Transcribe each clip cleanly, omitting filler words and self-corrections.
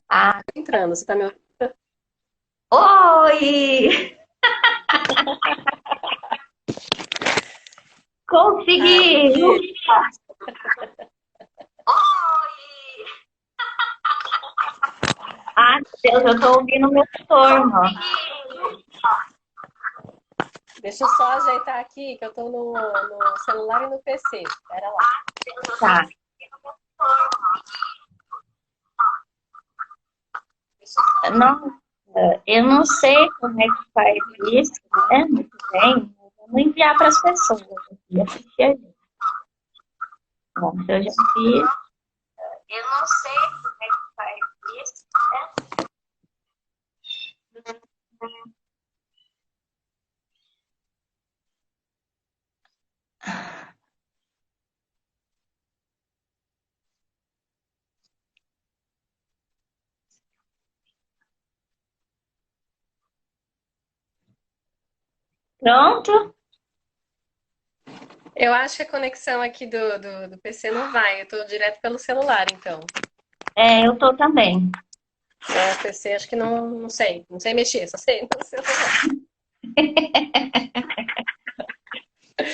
Ah, Entrando, você tá me ouvindo? oi! Consegui! Aí, Ai, meu Deus, eu tô ouvindo meu retorno. deixa eu só ajeitar aqui, que eu tô no celular e no PC. Espera lá. Tá. Nossa, eu não sei como é que faz isso, né? Muito bem. Vamos enviar para as pessoas aqui assistir a gente. Bom, se eu já fiz. Eu não sei como é que faz isso, né? Pronto? Eu acho que a conexão aqui do PC não vai. Eu tô direto pelo celular, então. É, eu tô também. Então, o PC acho que não sei. Não sei mexer, só sei no celular.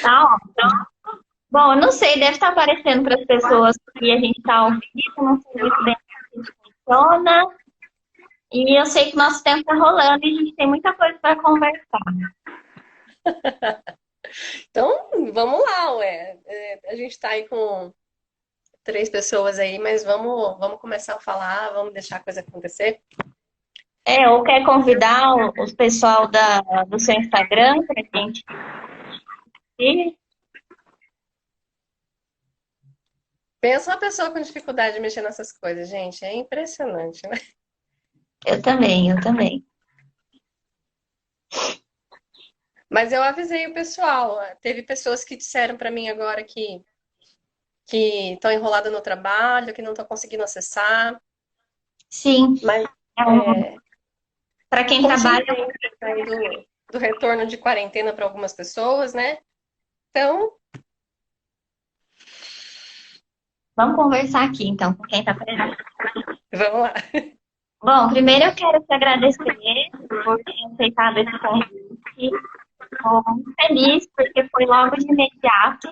Tá ótimo. Bom, eu não sei, deve estar aparecendo para as pessoas que a gente está ao vivo, não sei muito bem como isso funciona. E eu sei que nosso tempo está rolando e a gente tem muita coisa para conversar. Então, vamos lá, ué. A gente tá aí com três pessoas aí, mas vamos começar a falar, vamos deixar a coisa acontecer. É, ou quer convidar o pessoal do seu Instagram para a gente ir? Pensa uma pessoa com dificuldade de mexer nessas coisas, gente. É impressionante, né? Eu também, eu também. Mas eu avisei o pessoal. Teve pessoas que disseram para mim agora que estão enroladas no trabalho, que não estão conseguindo acessar. Sim, Mas é para quem trabalha, contingente aí do retorno de quarentena para algumas pessoas, né? Então, vamos conversar aqui então com quem está presente. vamos lá. Bom, primeiro eu quero te agradecer por ter aceitado esse convite. Estou muito feliz porque foi logo de imediato.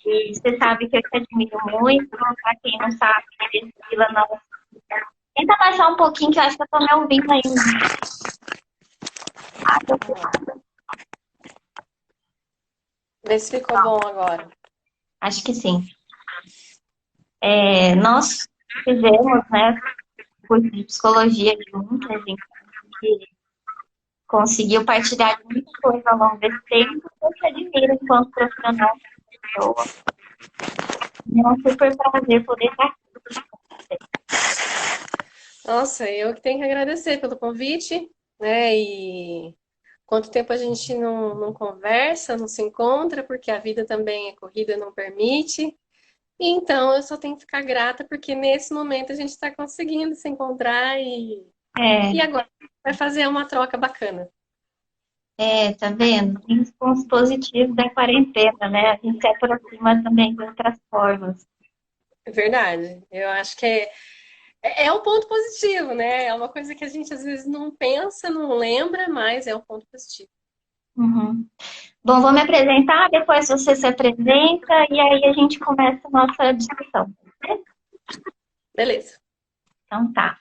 E você sabe que eu te admiro muito. Para quem não sabe, Priscila, não. Tenta baixar um pouquinho, que eu acho que eu tô me ouvindo ainda. Vê se ficou bom agora. Acho que sim. É, nós fizemos, né, curso de psicologia juntas, então a gente conseguiu partilhar de muita coisa ao longo desse tempo. Eu te admiro enquanto profissional, pessoa. É um super prazer poder estar aqui. Nossa, eu que tenho que agradecer pelo convite, né? E quanto tempo a gente não conversa, não se encontra, porque a vida também é corrida, não permite. E então eu só tenho que ficar grata, porque nesse momento a gente está conseguindo se encontrar e É, agora vai fazer uma troca bacana. tá vendo? Tem os pontos positivos da quarentena, né? A gente se aproxima também de outras formas. É verdade. Eu acho que é um ponto positivo, né? É uma coisa que a gente às vezes não pensa, não lembra, mas é um ponto positivo. Uhum. Bom, vou me apresentar, depois você se apresenta e aí a gente começa a nossa discussão. Beleza. Então tá.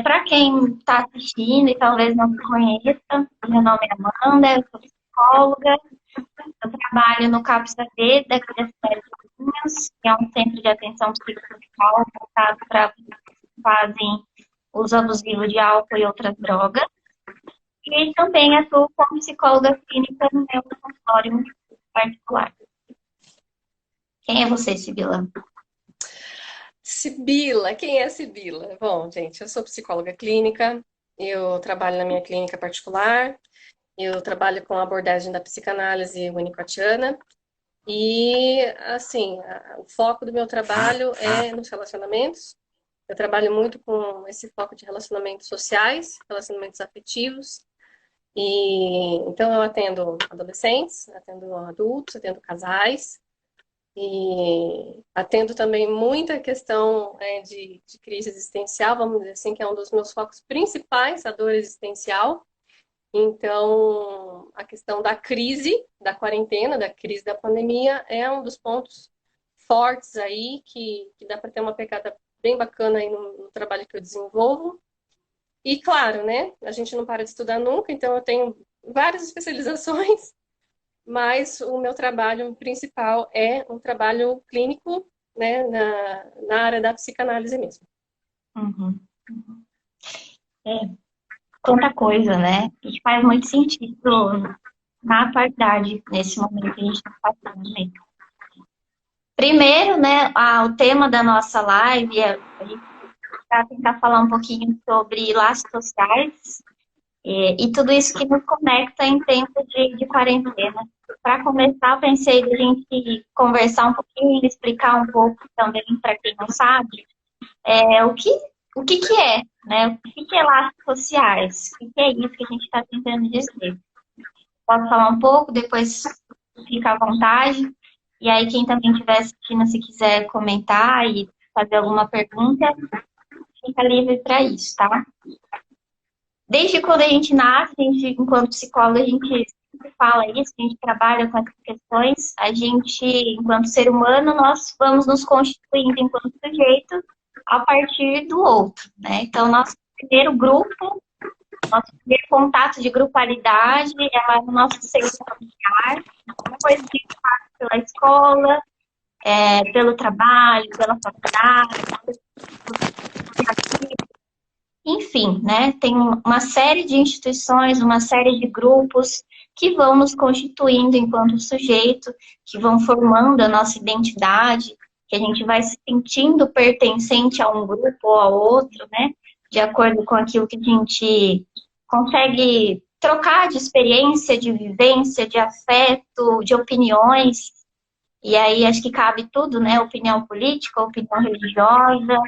Para quem está assistindo e talvez não me conheça, meu nome é Amanda, eu sou psicóloga, eu trabalho no CAPS-AD daqui da cidade de Pinhais, que é um centro de atenção psicossocial voltado para pessoas que fazem uso abusivo de álcool e outras drogas. E também atuo como psicóloga clínica no meu consultório particular. Quem é você, Sibila? Sibila, quem é Sibila? Bom, gente, eu sou psicóloga clínica, eu trabalho na minha clínica particular, eu trabalho com a abordagem da psicanálise winnicottiana e, assim, o foco do meu trabalho é nos relacionamentos. Eu trabalho muito com esse foco de relacionamentos sociais, relacionamentos afetivos, e então eu atendo adolescentes, atendo adultos, atendo casais. e atendo também muita questão de crise existencial, vamos dizer assim, que é um dos meus focos principais, a dor existencial. Então, a questão da crise, da quarentena, da crise da pandemia, é um dos pontos fortes aí, que dá para ter uma pegada bem bacana aí no trabalho que eu desenvolvo. E claro, né, a gente não para de estudar nunca, então eu tenho várias especializações, mas o meu trabalho principal é um trabalho clínico, né, na área da psicanálise mesmo. Uhum. É, quanta coisa, né? E faz muito sentido na atualidade, nesse momento que a gente está passando mesmo. Primeiro, né, o tema da nossa live é a gente vai tentar falar um pouquinho sobre laços sociais e tudo isso que nos conecta em tempo de quarentena. Para começar, eu pensei a gente conversar um pouquinho, explicar um pouco também para quem não sabe, o que é, né? O que é laços sociais? O que é isso que a gente está tentando dizer? Posso falar um pouco, depois fica à vontade. E aí, quem também estiver assistindo, se quiser comentar e fazer alguma pergunta, fica livre para isso, tá? Desde quando a gente nasce, enquanto psicóloga, a gente sempre fala isso, a gente trabalha com essas questões, a gente, enquanto ser humano, nós vamos nos constituindo enquanto sujeito a partir do outro, né? Então, nosso primeiro grupo, nosso primeiro contato de grupalidade é lá no nosso seio familiar, depois a gente passa pela escola, pelo trabalho, pela faculdade, enfim, né? Tem uma série de instituições, uma série de grupos que vão nos constituindo enquanto sujeito, que vão formando a nossa identidade, que a gente vai se sentindo pertencente a um grupo ou a outro, né? De acordo com aquilo que a gente consegue trocar de experiência, de vivência, de afeto, de opiniões. E aí acho que cabe tudo, né? Opinião política, opinião religiosa,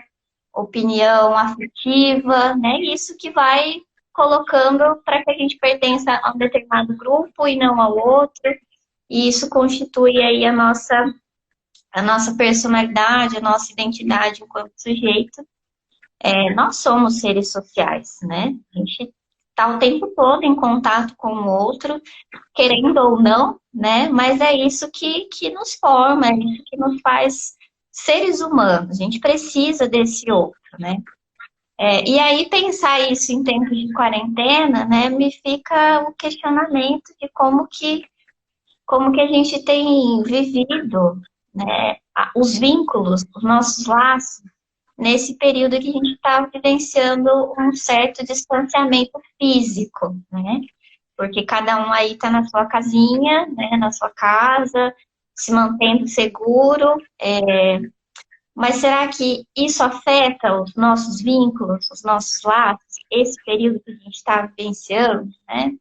opinião afetiva, né? Isso que vai colocando para que a gente pertença a um determinado grupo e não ao outro. E isso constitui aí a nossa personalidade, a nossa identidade enquanto sujeito. Nós somos seres sociais, né? A gente está o tempo todo em contato com o outro, querendo ou não, né? Mas é isso que nos forma, é isso que nos faz seres humanos. A gente precisa desse outro, né? E aí pensar isso em tempos de quarentena, né, me fica o questionamento de como que a gente tem vivido, né, os vínculos, os nossos laços, nesse período que a gente está vivenciando um certo distanciamento físico, né? Porque cada um aí está na sua casinha, né, na sua casa, se mantendo seguro, mas será que isso afeta os nossos vínculos, os nossos laços, esse período que a gente está vivenciando, né?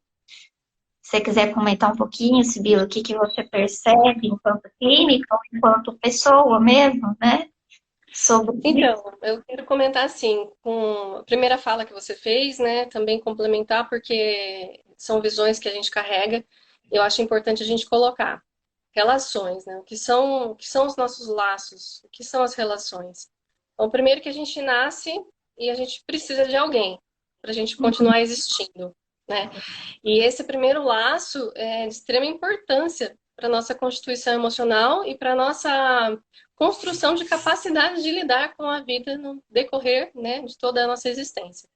Se você quiser comentar um pouquinho, Sibila, o que você percebe enquanto clínica ou enquanto pessoa mesmo, né? Sobre isso. Então, eu quero comentar assim, com a primeira fala que você fez, né, também complementar, porque são visões que a gente carrega, e eu acho importante a gente colocar relações, né? O que são os nossos laços? O que são as relações? Então, primeiro que a gente nasce e a gente precisa de alguém para a gente continuar existindo, né? E esse primeiro laço é de extrema importância para nossa constituição emocional e para nossa construção de capacidade de lidar com a vida no decorrer, né, de toda a nossa existência.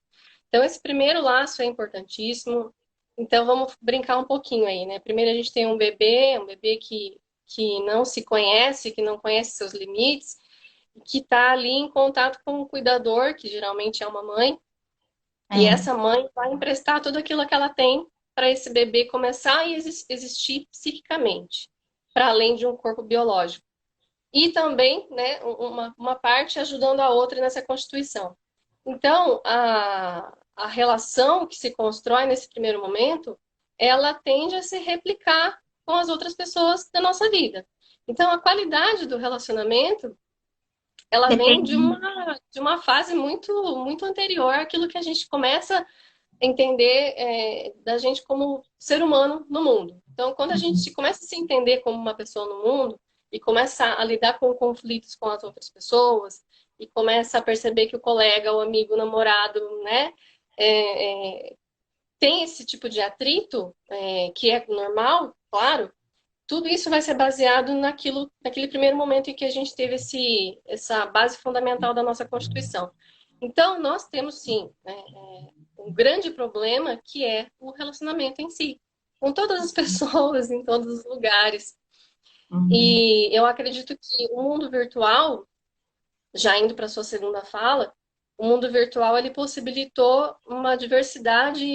Então, esse primeiro laço é importantíssimo. Então, vamos brincar um pouquinho aí, né? Primeiro, a gente tem um bebê que não se conhece, que não conhece seus limites, que está ali em contato com o cuidador, que geralmente é uma mãe, e É, essa mãe vai emprestar tudo aquilo que ela tem para esse bebê começar a existir psiquicamente, para além de um corpo biológico. E também, né, uma parte ajudando a outra nessa constituição. Então, a relação que se constrói nesse primeiro momento, ela tende a se replicar com as outras pessoas da nossa vida. Então, a qualidade do relacionamento, ela vem de depende. uma fase muito, muito anterior àquilo que a gente começa a entender da gente como ser humano no mundo. Então, quando a gente começa a se entender como uma pessoa no mundo, e começa a lidar com conflitos com as outras pessoas, e começa a perceber que o colega, o amigo, o namorado, né, tem esse tipo de atrito, que é normal, claro, tudo isso vai ser baseado naquele primeiro momento em que a gente teve essa base fundamental da nossa Constituição. Então, nós temos, sim, né, um grande problema que é o relacionamento em si, com todas as pessoas, em todos os lugares. Uhum. E eu acredito que o mundo virtual, já indo para a sua segunda fala, o mundo virtual ele possibilitou uma diversidade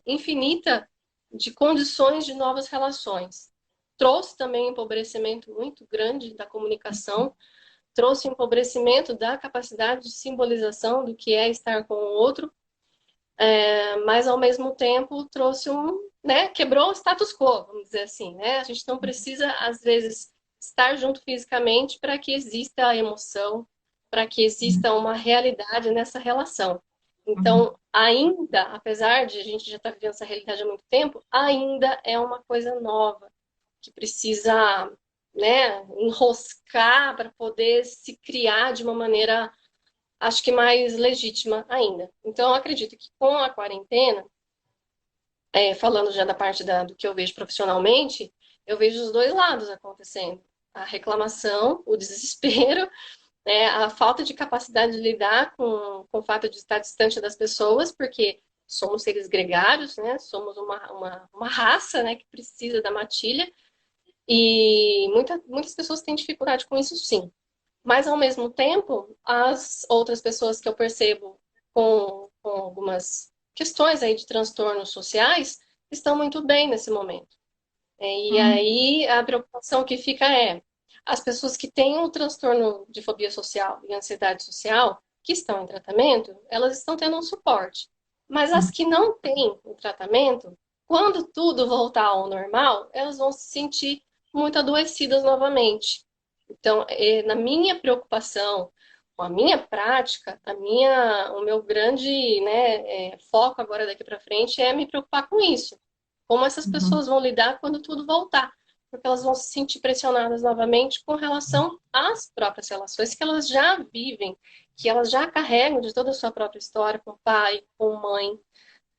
infinita de condições de novas relações. Trouxe também um empobrecimento muito grande da comunicação, trouxe um empobrecimento da capacidade de simbolização do que é estar com o outro, mas ao mesmo tempo trouxe né, quebrou o status quo, vamos dizer assim, né? A gente não precisa, às vezes, estar junto fisicamente para que exista a emoção, para que exista uma realidade nessa relação. Uhum. Então, ainda, apesar de a gente já estar vivendo essa realidade há muito tempo, ainda é uma coisa nova que precisa, né, enroscar para poder se criar de uma maneira, acho que mais legítima ainda. Então, eu acredito que com a quarentena, falando já da parte do que eu vejo profissionalmente, eu vejo os dois lados acontecendo. A reclamação, o desespero, né, a falta de capacidade de lidar com o fato de estar distante das pessoas, porque somos seres gregários, né, somos uma raça, né, que precisa da matilha, e muitas pessoas têm dificuldade com isso, sim. Mas, ao mesmo tempo, as outras pessoas que eu percebo com algumas questões aí de transtornos sociais estão muito bem nesse momento. E Uhum. aí a preocupação que fica é as pessoas que têm o transtorno de fobia social e ansiedade social, que estão em tratamento, elas estão tendo um suporte. Mas as que não têm o tratamento, quando tudo voltar ao normal, elas vão se sentir muito adoecidas novamente. Então, na minha preocupação, com a minha prática, o meu grande, né, foco agora daqui para frente é me preocupar com isso. Como essas Uhum. pessoas vão lidar quando tudo voltar? Porque elas vão se sentir pressionadas novamente com relação às próprias relações que elas já vivem, que elas já carregam de toda a sua própria história com pai, com mãe,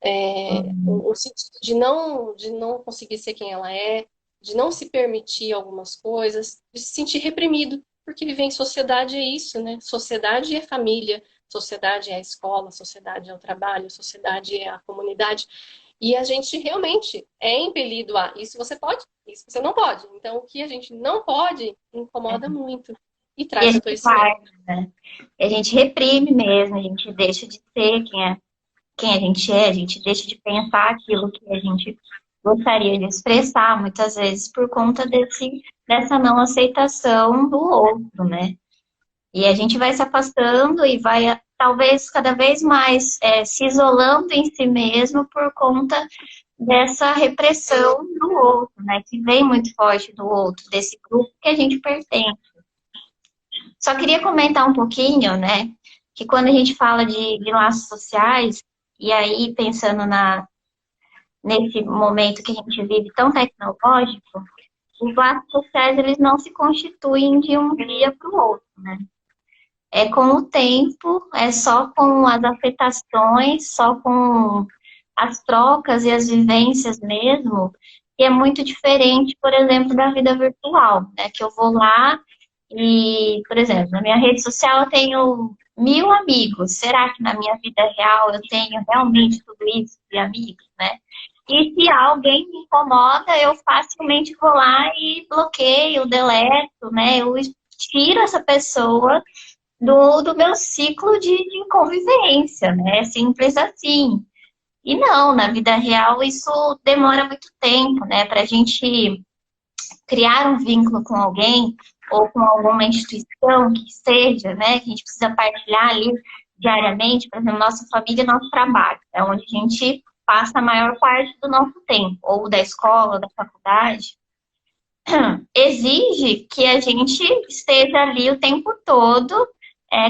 Uhum. o sentido de não conseguir ser quem ela é, de não se permitir algumas coisas, de se sentir reprimido, porque viver em sociedade é isso, né? Sociedade é família, sociedade é a escola, sociedade é o trabalho, sociedade é a comunidade. E a gente realmente é impelido a isso você pode, isso você não pode. Então, o que a gente não pode incomoda muito e E a traz gente adoecimento. vai, né? E a gente reprime mesmo, a gente deixa de ser quem a gente é, a gente deixa de pensar aquilo que a gente gostaria de expressar, muitas vezes por conta dessa não aceitação do outro, né? E a gente vai se afastando e vai, talvez, cada vez mais se isolando em si mesmo por conta dessa repressão do outro, né? Que vem muito forte do outro, desse grupo que a gente pertence. Só queria comentar um pouquinho, né? Que quando a gente fala de laços sociais, e aí pensando nesse momento que a gente vive tão tecnológico, os laços sociais eles não se constituem de um dia para o outro, né? É com o tempo, é só com as afetações, só com as trocas e as vivências mesmo, que é muito diferente, por exemplo, da vida virtual, né? Que eu vou lá e, por exemplo, na minha rede social eu tenho 1.000 amigos. Será que na minha vida real eu tenho realmente tudo isso de amigos, né? E se alguém me incomoda, eu facilmente vou lá e bloqueio, deleto, né? Eu tiro essa pessoa do meu ciclo de convivência, né? É simples assim. E não, na vida real isso demora muito tempo, né? Para a gente criar um vínculo com alguém ou com alguma instituição que seja, né? Que a gente precisa partilhar ali diariamente, por exemplo, nossa família e nosso trabalho. É onde a gente passa a maior parte do nosso tempo, ou da escola, ou da faculdade. Exige que a gente esteja ali o tempo todo,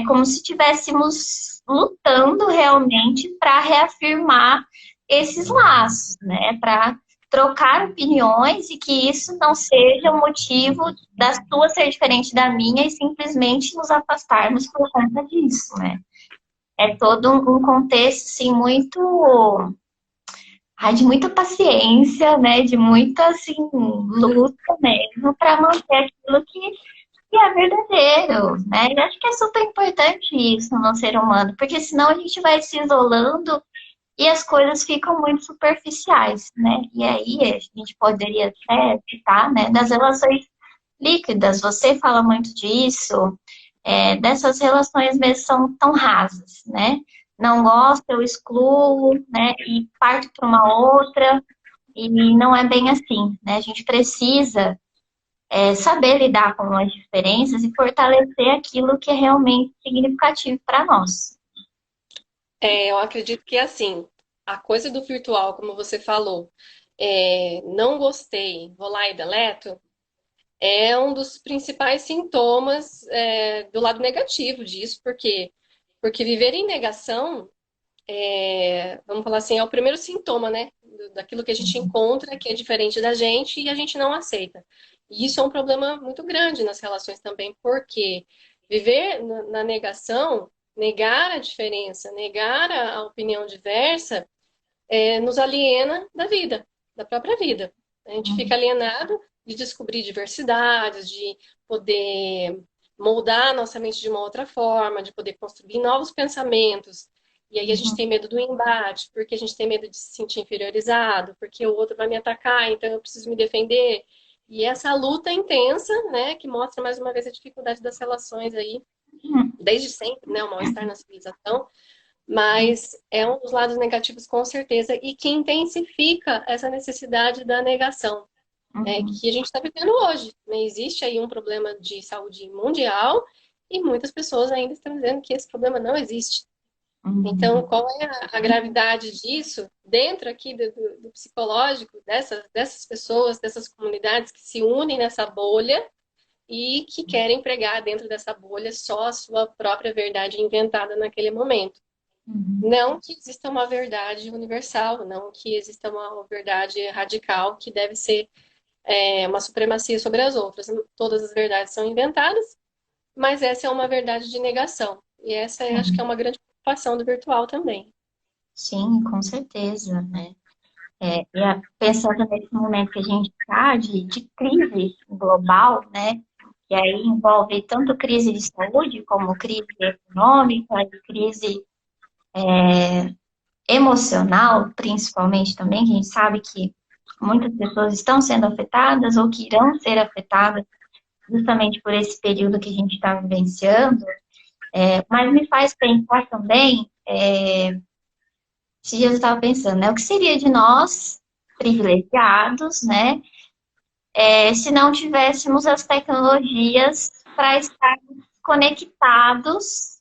como se estivéssemos lutando realmente para reafirmar esses laços, né? Para trocar opiniões e que isso não seja o motivo da sua ser diferente da minha e simplesmente nos afastarmos por conta disso, né? É todo um contexto, assim, muito... de muita paciência, né? De muita, assim, luta mesmo para manter aquilo que é verdadeiro, né? E acho que é super importante isso no ser humano, porque senão a gente vai se isolando e as coisas ficam muito superficiais, né? E aí a gente poderia até citar, né, das relações líquidas. Você fala muito disso, dessas relações mesmo são tão rasas, né? Não gosto, eu excluo, né? E parto para uma outra, e não é bem assim, né? A gente precisa saber lidar com as diferenças e fortalecer aquilo que é realmente significativo para nós. Eu acredito que assim, a coisa do virtual, como você falou, não gostei, vou lá e deleto, é um dos principais sintomas do lado negativo disso, porque viver em negação, vamos falar assim, é o primeiro sintoma, né? Daquilo que a gente encontra que é diferente da gente e a gente não aceita. E isso é um problema muito grande nas relações também, porque viver na negação, negar a diferença, negar a opinião diversa, nos aliena da vida, da própria vida. A gente fica alienado de descobrir diversidades, de poder moldar a nossa mente de uma outra forma, de poder construir novos pensamentos. E aí a gente tem medo do embate, porque a gente tem medo de se sentir inferiorizado, porque o outro vai me atacar, então eu preciso me defender. E essa luta intensa, né, que mostra mais uma vez a dificuldade das relações aí, desde sempre, né, o mal-estar na civilização, mas é um dos lados negativos com certeza e que intensifica essa necessidade da negação, que a gente está vivendo hoje. Né? Existe aí um problema de saúde mundial e muitas pessoas ainda estão dizendo que esse problema não existe. Então, qual é a gravidade disso dentro aqui do psicológico dessas pessoas, dessas comunidades que se unem nessa bolha e que querem pregar dentro dessa bolha só a sua própria verdade inventada naquele momento? Não que exista uma verdade universal, não que exista uma verdade radical que deve ser uma supremacia sobre as outras. Todas as verdades são inventadas, mas essa é uma verdade de negação. E essa acho que é uma grande preocupação do virtual também. Sim, com certeza, né? Pensando nesse momento que a gente está de crise global, né? Que aí envolve tanto crise de saúde como crise econômica e crise emocional, principalmente também, que a gente sabe que muitas pessoas estão sendo afetadas ou que irão ser afetadas justamente por esse período que a gente está vivenciando, mas me faz pensar também, esses dias eu estava pensando, né, o que seria de nós, privilegiados, né, se não tivéssemos as tecnologias para estar conectados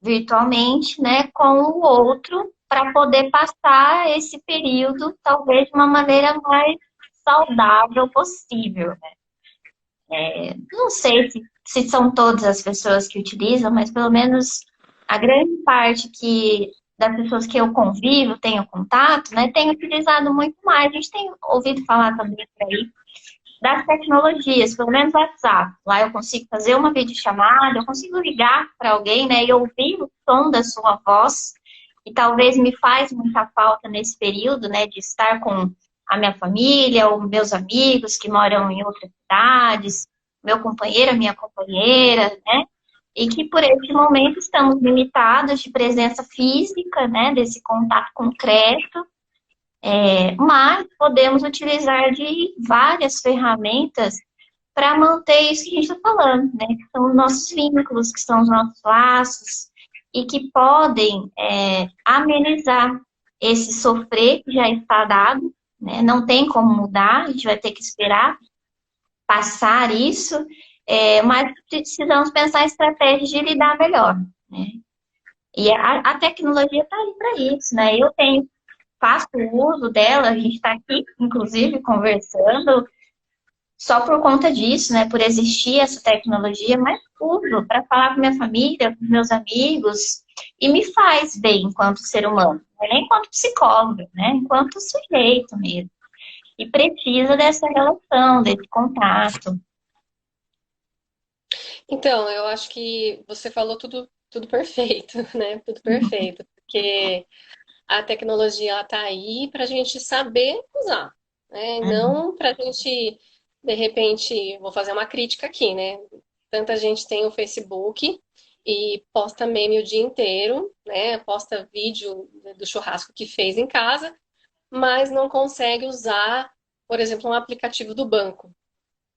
virtualmente, né, com o outro, para poder passar esse período, talvez de uma maneira mais saudável possível. Não sei se são todas as pessoas que utilizam, mas pelo menos a grande parte das pessoas que eu convivo, tenho contato, né, tem utilizado muito mais. A gente tem ouvido falar também por aí das tecnologias, pelo menos o WhatsApp. Lá eu consigo fazer uma videochamada, eu consigo ligar para alguém, né, e ouvir o som da sua voz, e talvez me faz muita falta nesse período, né, de estar com a minha família, ou meus amigos que moram em outras cidades, meu companheiro, a minha companheira, né, e que por esse momento estamos limitados de presença física, né, desse contato concreto, mas podemos utilizar de várias ferramentas para manter isso que a gente está falando, né? Que são os nossos vínculos, que são os nossos laços, e que podem amenizar esse sofrer que já está dado, né? Não tem como mudar, a gente vai ter que esperar passar isso, mas precisamos pensar em estratégias de lidar melhor, né? E a tecnologia está aí para isso, né? Faço uso dela, a gente está aqui, inclusive, conversando só por conta disso, né? Por existir essa tecnologia, mas uso para falar com minha família, com meus amigos, e me faz bem enquanto ser humano, não é nem enquanto psicólogo, né? Enquanto sujeito mesmo. e precisa dessa relação, desse contato. Então, eu acho que você falou tudo perfeito, né? Tudo perfeito, porque a tecnologia ela tá aí para a gente saber usar, né? Uhum, Não para a gente, de repente, vou fazer uma crítica aqui, né? Tanta gente tem o Facebook e posta meme o dia inteiro, né? Posta vídeo do churrasco que fez em casa, mas não consegue usar, por exemplo, um aplicativo do banco,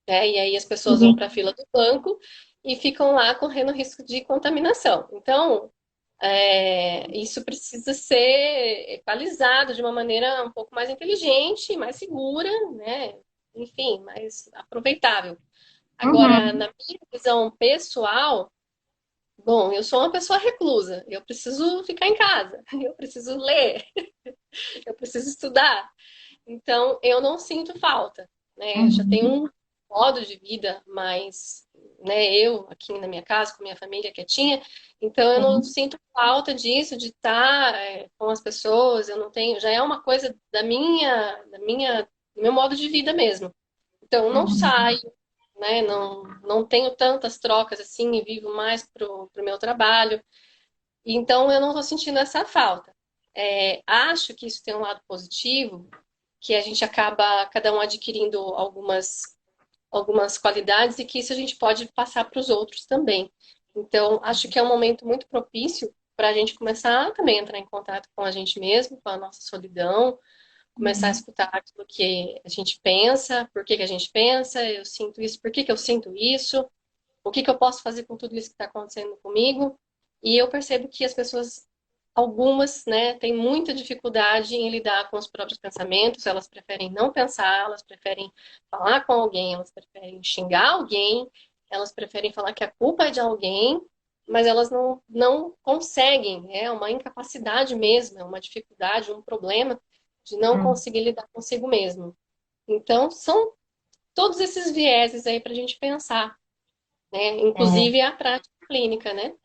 né? E aí as pessoas vão para a uhum, fila do banco e ficam lá correndo risco de contaminação. Então, isso precisa ser equalizado de uma maneira um pouco mais inteligente, mais segura, né? Enfim, mais aproveitável. Agora, uhum, na minha visão pessoal, bom, eu sou uma pessoa reclusa, eu preciso ficar em casa, eu preciso ler, eu preciso estudar. Então, eu não sinto falta, né? Eu já tenho uhum, um modo de vida mais, né, eu aqui na minha casa, com minha família quietinha, então eu não sim, sinto falta disso, de estar, com as pessoas, eu não tenho, já é uma coisa do meu modo de vida mesmo. Então, eu não uhum, saio, né, não tenho tantas trocas assim e vivo mais pro meu trabalho, então eu não estou sentindo essa falta. Acho que isso tem um lado positivo, que a gente acaba cada um adquirindo algumas qualidades e que isso a gente pode passar para os outros também. Então, acho que é um momento muito propício para a gente começar também a entrar em contato com a gente mesmo, com a nossa solidão, começar a uhum, escutar aquilo que a gente pensa, por que que a gente pensa, eu sinto isso, por que que eu sinto isso, o que que eu posso fazer com tudo isso que está acontecendo comigo. E eu percebo que as pessoas, algumas, né, têm muita dificuldade em lidar com os próprios pensamentos, elas preferem não pensar, elas preferem falar com alguém, elas preferem xingar alguém, elas preferem falar que a culpa é de alguém, mas elas não conseguem, é uma incapacidade mesmo, é uma dificuldade, um problema de não uhum. conseguir lidar consigo mesmo. Então, são todos esses vieses aí para a gente pensar, né? É, Inclusive a prática clínica, né?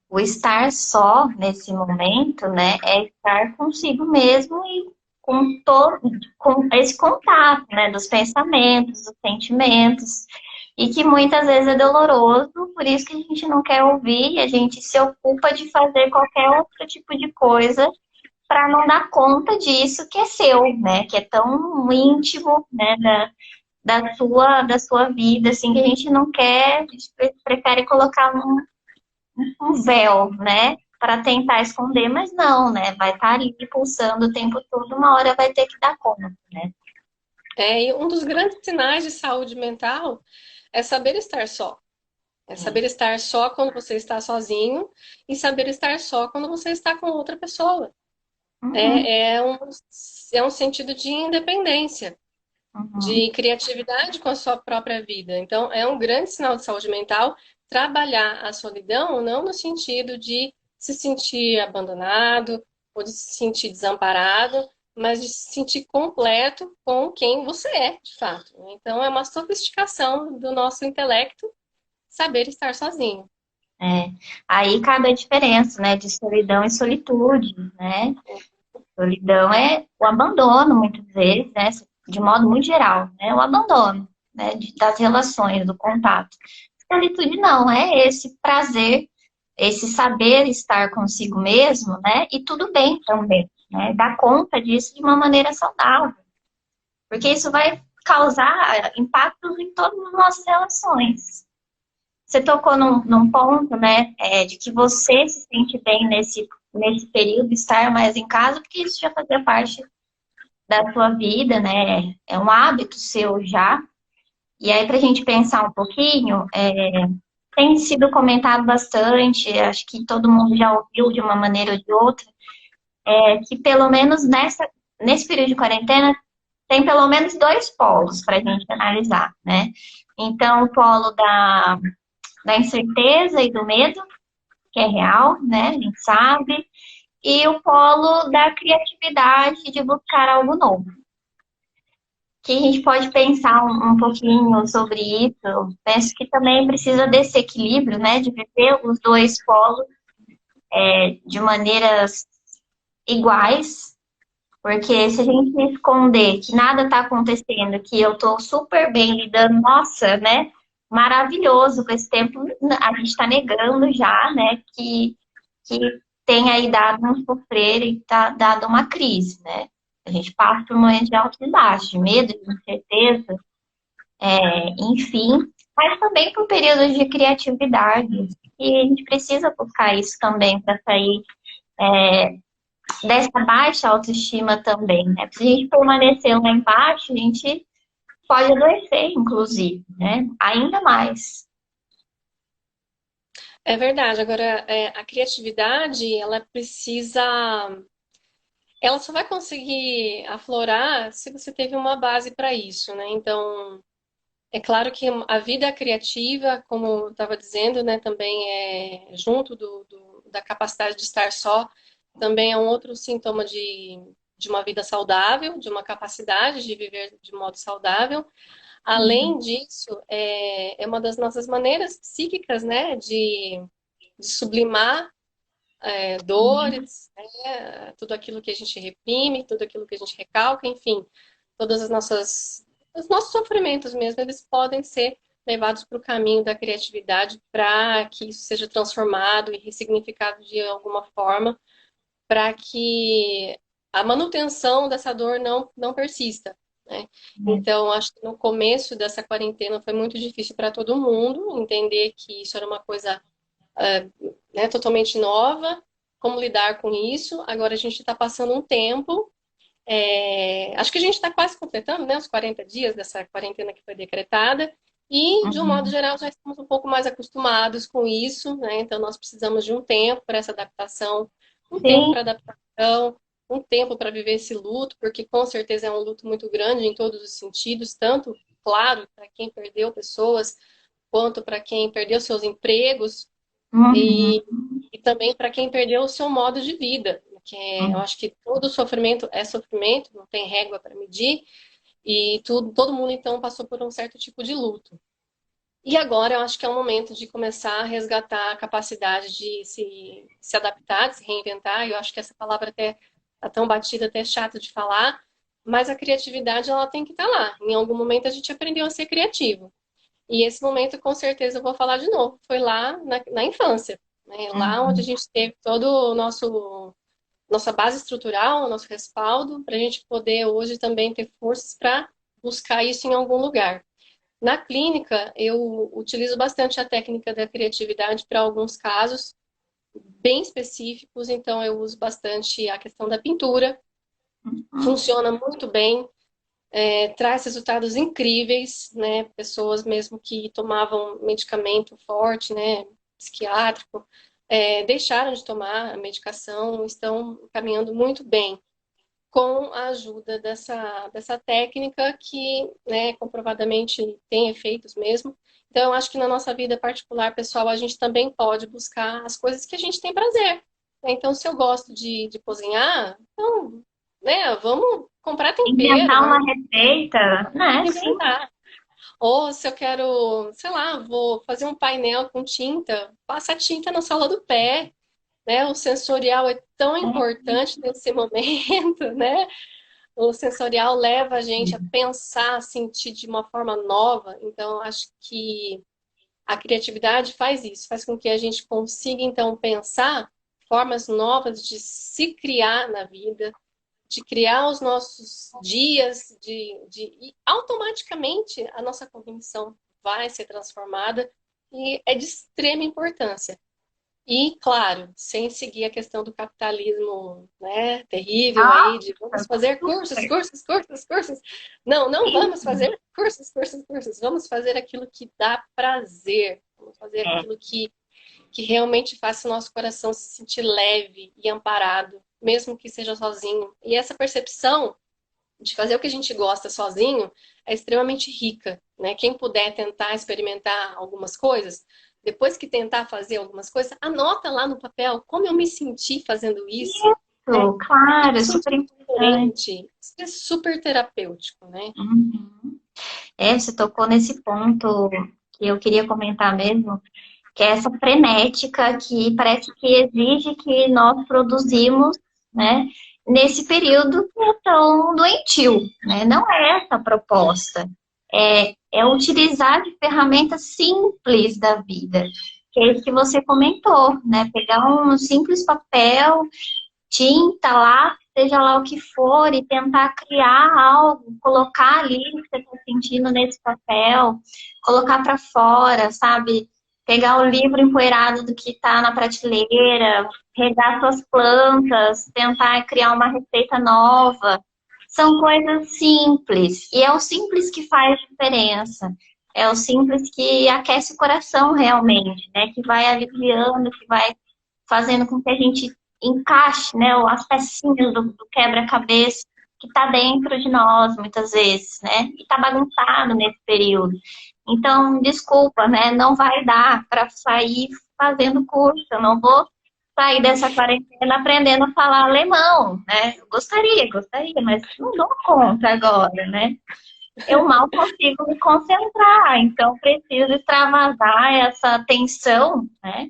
o estar só nesse momento, né, é estar consigo mesmo e com todo, com esse contato, né, dos pensamentos, dos sentimentos, e que muitas vezes é doloroso, por isso que a gente não quer ouvir, e a gente se ocupa de fazer qualquer outro tipo de coisa para não dar conta disso que é seu, né, que é tão íntimo, né, da sua vida, assim, que a gente não quer, a gente prefere colocar um véu, né? Para tentar esconder, mas não, né? Vai estar ali pulsando o tempo todo, uma hora vai ter que dar conta, né? E um dos grandes sinais de saúde mental é saber estar só. É saber estar só quando você está sozinho e saber estar só quando você está com outra pessoa. Uhum, É um sentido de independência, uhum, de criatividade com a sua própria vida. Então, é um grande sinal de saúde mental trabalhar a solidão, não no sentido de se sentir abandonado ou de se sentir desamparado, mas de se sentir completo com quem você é, de fato. Então, é uma sofisticação do nosso intelecto saber estar sozinho. é. Aí cabe a diferença, né, de solidão e solitude, né? Solidão é o abandono, muitas vezes, né? De modo muito geral, né? O abandono, né? Das relações, do contato. Solitude não, é esse prazer, esse saber estar consigo mesmo, né? E tudo bem também, né? Dar conta disso de uma maneira saudável, porque isso vai causar impactos em todas as nossas relações. Você tocou num ponto, né, de que você se sente bem nesse período, estar mais em casa, porque isso já fazia parte da sua vida, né? É um hábito seu já. E aí, para a gente pensar um pouquinho, tem sido comentado bastante, acho que todo mundo já ouviu de uma maneira ou de outra, que pelo menos nesse período de quarentena tem pelo menos dois polos para a gente analisar, né? Então, o polo da incerteza e do medo, que é real, né? A gente sabe, e o polo da criatividade de buscar algo novo. Que a gente pode pensar um pouquinho sobre isso. Eu penso que também precisa desse equilíbrio, né? De viver os dois polos de maneiras iguais, Porque se a gente esconder que nada está acontecendo, que eu estou super bem lidando, nossa, né? Maravilhoso com esse tempo, a gente está negando já, né? Que tem aí dado um sofrer e tá dado uma crise, né? A gente passa por momentos de altos e baixos, de medo, de incerteza, enfim, mas também por períodos de criatividade. E a gente precisa buscar isso também para sair dessa baixa autoestima também, né? Se a gente permanecer lá embaixo, a gente pode adoecer, inclusive, né? Ainda mais. É verdade. Agora, a criatividade, ela só vai conseguir aflorar se você teve uma base para isso, né? Então, é claro que a vida criativa, como eu estava dizendo, né, também é junto da capacidade de estar só, também é um outro sintoma de uma vida saudável, de uma capacidade de viver de modo saudável. Além disso, é uma das nossas maneiras psíquicas, né, de sublimar dores, né, tudo aquilo que a gente reprime, tudo aquilo que a gente recalca, enfim, todas os nossos sofrimentos mesmo, eles podem ser levados para o caminho da criatividade para que isso seja transformado e ressignificado de alguma forma, para que a manutenção dessa dor não persista. Né? Então, acho que no começo dessa quarentena foi muito difícil para todo mundo entender que isso era uma coisa né, totalmente nova, como lidar com isso. Agora a gente está passando um tempo. Acho que a gente está quase completando, né, os 40 dias dessa quarentena que foi decretada. E, de um modo Uhum. geral, já estamos um pouco mais acostumados com isso, né? Então, nós precisamos de um tempo para essa adaptação, um tempo Sim. para adaptação, um tempo para viver esse luto, porque com certeza é um luto muito grande em todos os sentidos, tanto, claro, para quem perdeu pessoas, quanto para quem perdeu seus empregos, Uhum. e, e também para quem perdeu o seu modo de vida, porque eu acho que todo sofrimento é sofrimento, não tem régua para medir, e todo mundo então passou por um certo tipo de luto. E agora eu acho que é o momento de começar a resgatar a capacidade de se adaptar, de se reinventar. Eu acho que essa palavra até tá tão batida, até é chata de falar, mas a criatividade ela tem que estar lá. Em algum momento a gente aprendeu a ser criativo. E esse momento, com certeza, eu vou falar de novo. Foi lá na infância, né? Lá onde a Uhum. gente teve todo o nossa base estrutural, o nosso respaldo, para a gente poder hoje também ter forças para buscar isso em algum lugar. Na clínica, eu utilizo bastante a técnica da criatividade para alguns casos bem específicos, então eu uso bastante a questão da pintura, funciona muito bem, traz resultados incríveis, né? Pessoas mesmo que tomavam medicamento forte, né? Psiquiátrico, deixaram de tomar a medicação, estão caminhando muito bem com a ajuda dessa técnica que, né, comprovadamente tem efeitos mesmo. Então, eu acho que na nossa vida particular, pessoal, a gente também pode buscar as coisas que a gente tem prazer. Então, se eu gosto de cozinhar, então, né, vamos comprar tempero, Inventar uma vamos receita, né? Sim. inventar. Ou se eu quero, sei lá, vou fazer um painel com tinta, passa tinta na sola do pé, né? O sensorial é tão importante nesse momento, né? O sensorial leva a gente a pensar, a sentir de uma forma nova. Então, acho que a criatividade faz isso, faz com que a gente consiga, então, pensar formas novas de se criar na vida, de criar os nossos dias, e automaticamente a nossa cognição vai ser transformada e é de extrema importância. E, claro, sem seguir a questão do capitalismo, né, terrível aí, de vamos Nossa, fazer cursos, super. cursos, cursos, cursos. Não, não vamos fazer cursos, cursos, cursos. Vamos fazer aquilo que dá prazer. Vamos fazer É. aquilo que realmente faça o nosso coração se sentir leve e amparado, mesmo que seja sozinho. E essa percepção de fazer o que a gente gosta sozinho é extremamente rica, né? Quem puder tentar experimentar algumas coisas, depois que tentar fazer algumas coisas, anota lá no papel como eu me senti fazendo isso, né? Isso, claro, é Isso super é importante. diferente, isso é super terapêutico, né? Uhum. Você tocou nesse ponto que eu queria comentar mesmo, que é essa frenética que parece que exige que nós produzimos, né? nesse período que é tão doentio, né? Não é essa a proposta. É utilizar de ferramentas simples da vida, que é isso que você comentou, né? Pegar um simples papel, tinta, lápis, seja lá o que for, e tentar criar algo, colocar ali o que você está sentindo nesse papel, colocar para fora, sabe? Pegar o livro empoeirado do que está na prateleira, regar suas plantas, tentar criar uma receita nova. São coisas simples, e é o simples que faz diferença. É o simples que aquece o coração realmente, né? Que vai aliviando, que vai fazendo com que a gente encaixe, né, as pecinhas do quebra-cabeça que está dentro de nós, muitas vezes, né? E está bagunçado nesse período. Então, desculpa, né? Não vai dar para sair fazendo curso. Eu não vou sair dessa quarentena aprendendo a falar alemão, né? Eu gostaria, mas não dou conta agora, né? Eu mal consigo me concentrar, então preciso extravasar essa tensão, né?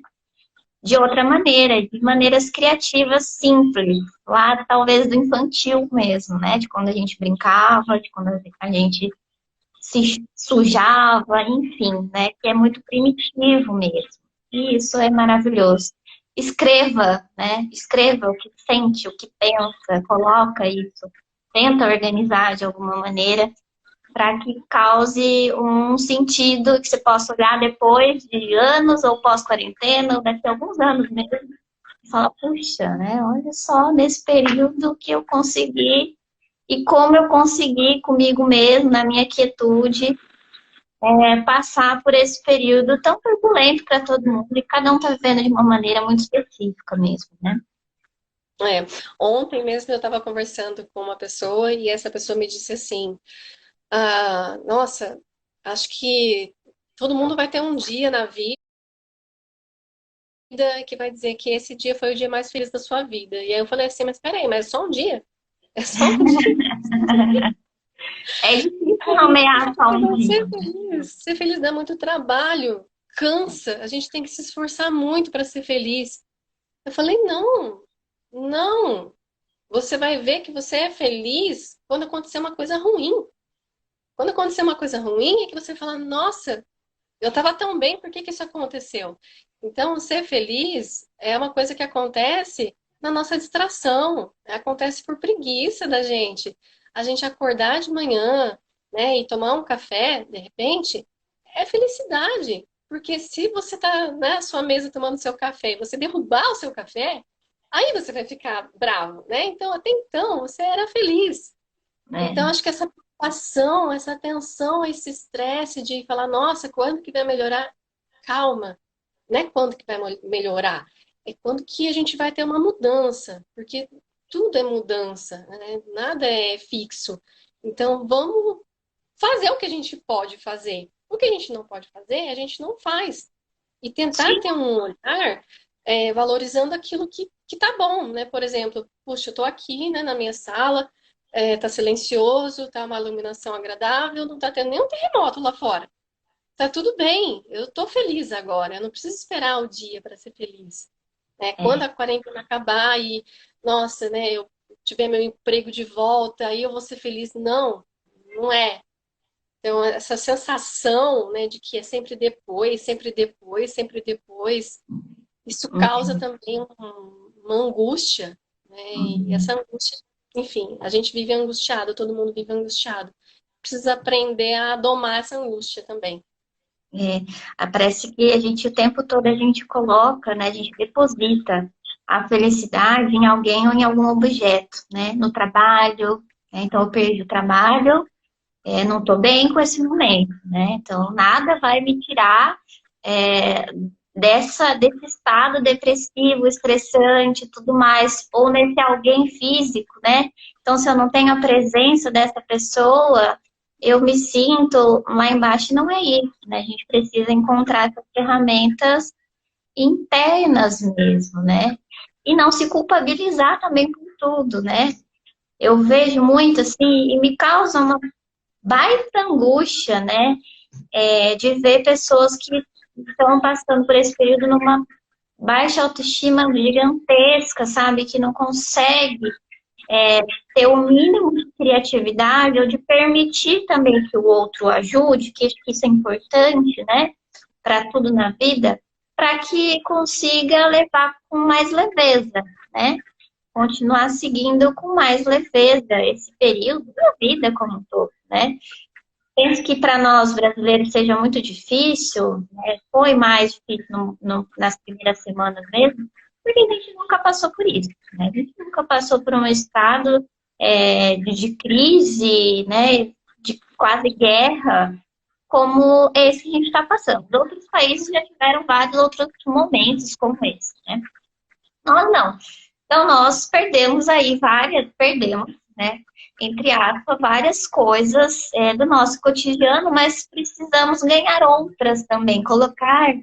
De outra maneira, de maneiras criativas simples, lá talvez do infantil mesmo, né? De quando a gente brincava, de quando a gente se sujava, enfim, né? Que é muito primitivo mesmo. E isso é maravilhoso. Escreva, né? Escreva o que sente, o que pensa, coloca isso, tenta organizar de alguma maneira para que cause um sentido que você possa olhar depois de anos, ou pós-quarentena, ou daqui a alguns anos mesmo, e falar, puxa, né? Olha só, nesse período que eu consegui, e como eu consegui comigo mesmo, na minha quietude, passar por esse período tão turbulento para todo mundo, e cada um está vivendo de uma maneira muito específica mesmo, né? É, ontem mesmo eu estava conversando com uma pessoa e essa pessoa me disse assim: nossa, acho que todo mundo vai ter um dia na vida que vai dizer que esse dia foi o dia mais feliz da sua vida. E aí eu falei assim, mas peraí, mas é só um dia? É só um dia? É difícil Aí, nomear só um não, dia. ser feliz dá muito trabalho, cansa, a gente tem que se esforçar muito para ser feliz. Eu falei, não, não. Você vai ver que você é feliz quando acontecer uma coisa ruim. Quando acontecer uma coisa ruim, é que você fala, nossa, eu estava tão bem, por que que isso aconteceu? Então, ser feliz é uma coisa que acontece na nossa distração, acontece por preguiça da gente. A gente acordar de manhã, né, e tomar um café, de repente, é felicidade. Porque se você está na sua mesa tomando seu café e você derrubar o seu café, aí você vai ficar bravo, né? Então, até então, você era feliz. Então, É. acho que essa preocupação, essa tensão, esse estresse de falar, nossa, quando que vai melhorar? Calma, não é quando que vai melhorar, é quando que a gente vai ter uma mudança, porque tudo é mudança, né? Nada é fixo. Então, vamos fazer o que a gente pode fazer. O que a gente não pode fazer, a gente não faz. E tentar Sim. ter um olhar valorizando aquilo que tá bom, né? Por exemplo, puxa, eu tô aqui, né, na minha sala, tá silencioso, tá uma iluminação agradável, não tá tendo nenhum terremoto lá fora. Tá tudo bem, eu tô feliz agora, eu não preciso esperar o dia para ser feliz. Né? Quando É. a quarentena acabar e, nossa, né, eu tiver meu emprego de volta, aí eu vou ser feliz. Não, não é. Então, essa sensação, né, de que é sempre depois, sempre depois, sempre depois, isso causa Uhum. também uma angústia, né? E essa Uhum. angústia, enfim, a gente vive angustiado, todo mundo vive angustiado. Precisa aprender a domar essa angústia também. Parece que a gente, o tempo todo, a gente coloca, né? A gente deposita a felicidade em alguém ou em algum objeto, né? No trabalho, né? Então eu perdi o trabalho, não estou bem com esse momento, né? Então nada vai me tirar é, desse estado depressivo, estressante, e tudo mais, ou nesse alguém físico, né? Então se eu não tenho a presença dessa pessoa, eu me sinto lá embaixo. Não é isso, né? A gente precisa encontrar essas ferramentas internas mesmo, né? E não se culpabilizar também por tudo, né? Eu vejo muito assim e me causa uma baita angústia, né? De ver pessoas que estão passando por esse período numa baixa autoestima gigantesca, sabe? Que não consegue. ter o mínimo de criatividade ou de permitir também que o outro ajude, que acho que isso é importante, né, para tudo na vida, para que consiga levar com mais leveza, né? Continuar seguindo com mais leveza esse período da vida como um todo, né? Penso que para nós brasileiros seja muito difícil, né? Foi mais difícil nas primeiras semanas mesmo, porque a gente nunca passou por isso, né? A gente nunca passou por um estado de crise, né? De quase guerra, como esse que a gente está passando. Outros países já tiveram vários outros momentos como esse, né? Nós não. Então, nós perdemos, né? Entre aspas, várias coisas do nosso cotidiano, mas precisamos ganhar outras também, colocar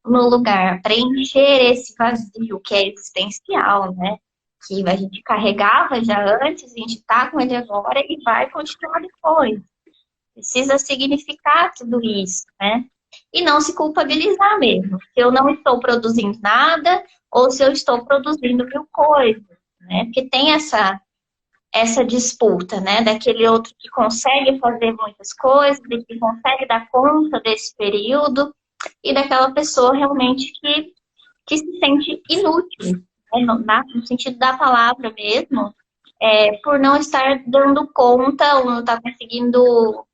no lugar, preencher esse vazio que é existencial, né? Que a gente carregava já antes, a gente está com ele agora e vai continuar depois. Precisa significar tudo isso, né? E não se culpabilizar mesmo. Se eu não estou produzindo nada ou se eu estou produzindo mil coisas, né? Porque tem essa disputa, né? Daquele outro que consegue fazer muitas coisas, que consegue dar conta desse período, e daquela pessoa realmente que se sente inútil, né? No sentido da palavra mesmo, por não estar dando conta ou não estar conseguindo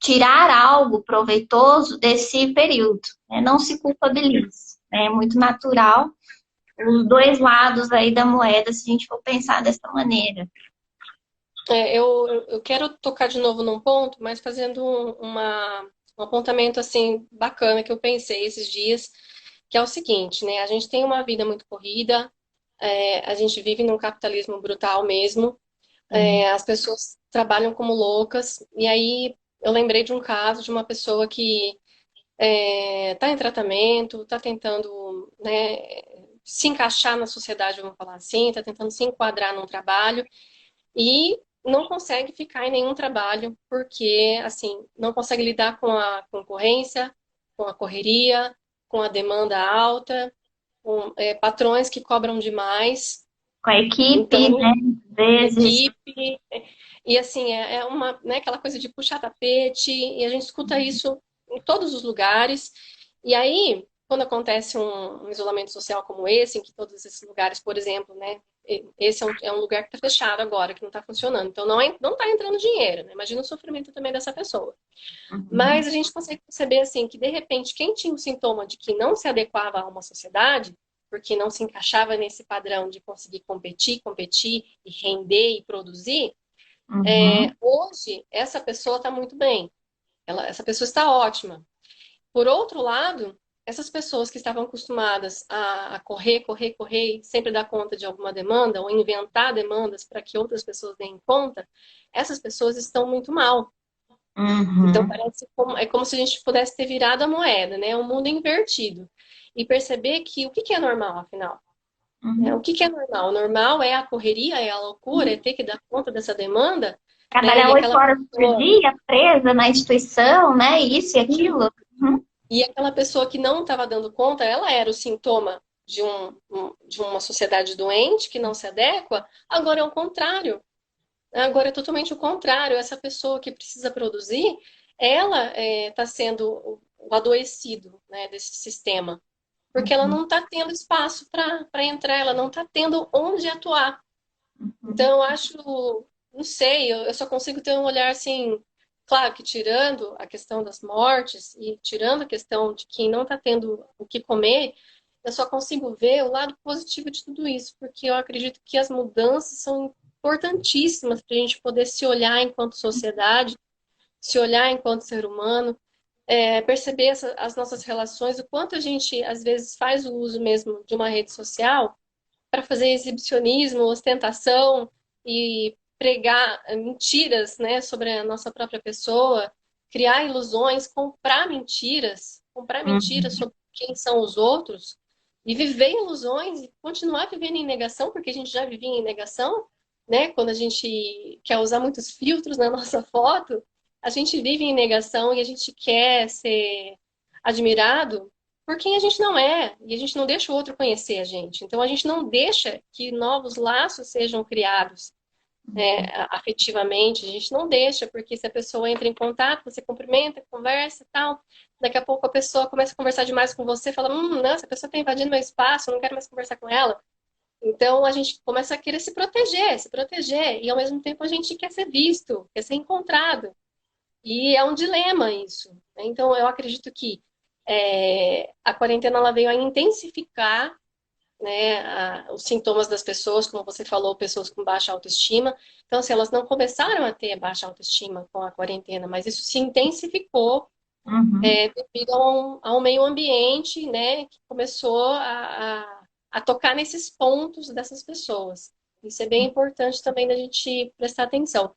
tirar algo proveitoso desse período, né? Não se culpabilize. É muito natural os dois lados aí da moeda, se a gente for pensar dessa maneira. Eu quero tocar de novo num ponto, mas fazendo um apontamento assim bacana que eu pensei esses dias, que é o seguinte, né? A gente tem uma vida muito corrida, a gente vive num capitalismo brutal mesmo, as pessoas trabalham como loucas, e aí eu lembrei de um caso de uma pessoa que está em tratamento, está tentando, né, se encaixar na sociedade, vamos falar assim, está tentando se enquadrar num trabalho e não consegue ficar em nenhum trabalho porque, assim, não consegue lidar com a concorrência, com a correria, com a demanda alta, com patrões que cobram demais. Com a equipe, Então, né? Às vezes. equipe, e assim, é uma, né, aquela coisa de puxar tapete, e a gente escuta isso em todos os lugares. E aí, quando acontece um isolamento social como esse, em que todos esses lugares, por exemplo, né, esse é um lugar que está fechado agora, que não está funcionando, então não está entrando dinheiro, né? Imagina o sofrimento também dessa pessoa. Uhum, Mas a gente consegue perceber assim que de repente quem tinha o sintoma de que não se adequava a uma sociedade, porque não se encaixava nesse padrão de conseguir competir e render e produzir, uhum. hoje essa pessoa está muito bem, essa pessoa está ótima. Por outro lado, essas pessoas que estavam acostumadas a correr, sempre dar conta de alguma demanda ou inventar demandas para que outras pessoas deem conta, essas pessoas estão muito mal. Então Uhum, parece como, é como se a gente pudesse ter virado a moeda, né? Um mundo invertido. E perceber que o que é normal, afinal? Né? O uhum. que é normal? O normal é a correria, é a loucura, é ter que dar conta dessa demanda, né? Trabalhar E oito aquela horas por pessoa, dia, presa na instituição, né? Isso e aquilo. Uhum, e aquela pessoa que não estava dando conta, ela era o sintoma de uma sociedade doente que não se adequa. Agora é o contrário. Agora é totalmente o contrário. Essa pessoa que precisa produzir, ela está sendo o adoecido, né, desse sistema. Porque ela uhum, não está tendo espaço para entrar, ela não está tendo onde atuar. uhum, Então, eu acho, não sei, eu só consigo ter um olhar assim, claro que tirando a questão das mortes e tirando a questão de quem não está tendo o que comer, eu só consigo ver o lado positivo de tudo isso, porque eu acredito que as mudanças são importantíssimas para a gente poder se olhar enquanto sociedade, se olhar enquanto ser humano, perceber as nossas relações, o quanto a gente às vezes faz o uso mesmo de uma rede social para fazer exibicionismo, ostentação e pregar mentiras, né, sobre a nossa própria pessoa, criar ilusões, comprar mentiras uhum. sobre quem são os outros e viver ilusões e continuar vivendo em negação, porque a gente já vivia em negação, né? Quando a gente quer usar muitos filtros na nossa foto, a gente vive em negação e a gente quer ser admirado por quem a gente não é, e a gente não deixa o outro conhecer a gente. Então, a gente não deixa que novos laços sejam criados, né, afetivamente, a gente não deixa, porque se a pessoa entra em contato, você cumprimenta, conversa e tal, daqui a pouco a pessoa começa a conversar demais com você, fala, não, essa pessoa está invadindo meu espaço, eu não quero mais conversar com ela. Então a gente começa a querer se proteger, e ao mesmo tempo a gente quer ser visto, quer ser encontrado. E é um dilema isso, né? Então eu acredito que a quarentena ela veio a intensificar, né, os sintomas das pessoas, como você falou, pessoas com baixa autoestima. Então, assim, elas não começaram a ter baixa autoestima com a quarentena, mas isso se intensificou Uhum, devido a um meio ambiente, né, que começou a tocar nesses pontos dessas pessoas. Isso é bem importante também da gente prestar atenção.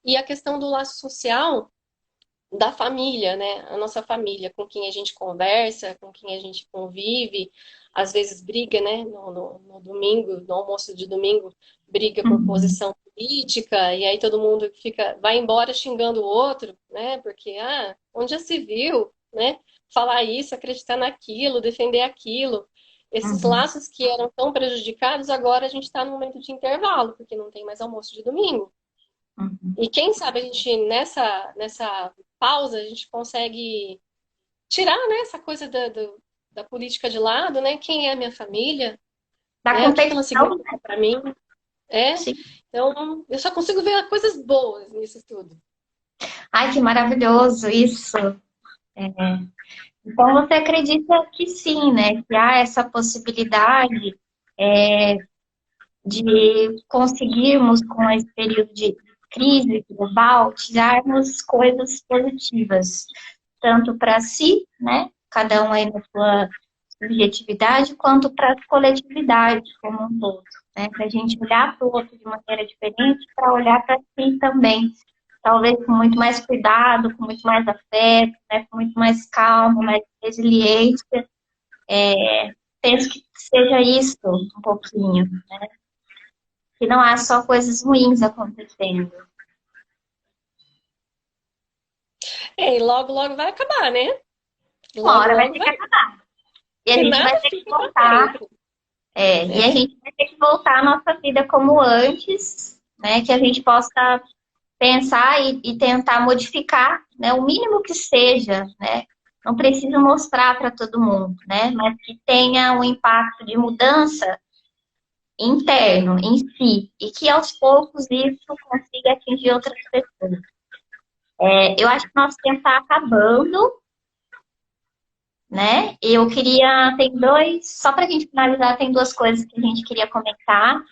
E a questão do laço social da família, né? A nossa família, com quem a gente conversa, com quem a gente convive, às vezes briga, né? No domingo, no almoço de domingo, briga por uhum, posição política, e aí todo mundo vai embora xingando o outro, né? Porque, onde já se viu, né? Falar isso, acreditar naquilo, defender aquilo. Esses uhum, laços que eram tão prejudicados, agora a gente está no momento de intervalo, porque não tem mais almoço de domingo. uhum. E quem sabe a gente, nessa pausa, a gente consegue tirar, né, essa coisa da política de lado, né? Quem é a minha família, Da né? O que que ela competição, significa para mim? É. sim. Então, eu só consigo ver coisas boas nisso tudo. Ai, que maravilhoso isso. Então, você acredita que sim, né? Que há essa possibilidade de conseguirmos, com esse período de crise global, tirarmos coisas positivas, tanto para si, né? Cada um aí na sua subjetividade, quanto para a coletividade como um todo, né? Para a gente olhar para o outro de maneira diferente, para olhar para si também, talvez com muito mais cuidado, com muito mais afeto, né? Com muito mais calma, mais resiliência. Penso que seja isso um pouquinho, que não há só coisas ruins acontecendo. E logo, logo vai acabar, né? Uma Logo, hora vai logo ter que vai. acabar. E a Que gente vai nada ter que fica para voltar, sempre, e a né? gente vai ter que voltar à nossa vida como antes, né? Que a gente possa pensar e tentar modificar, né? O mínimo que seja, né? Não preciso mostrar para todo mundo, né? Mas que tenha um impacto de mudança interno, em si, e que aos poucos isso consiga atingir outras pessoas. Eu acho que nosso tempo está acabando, né? Eu queria, só para a gente finalizar, tem duas coisas que a gente queria comentar.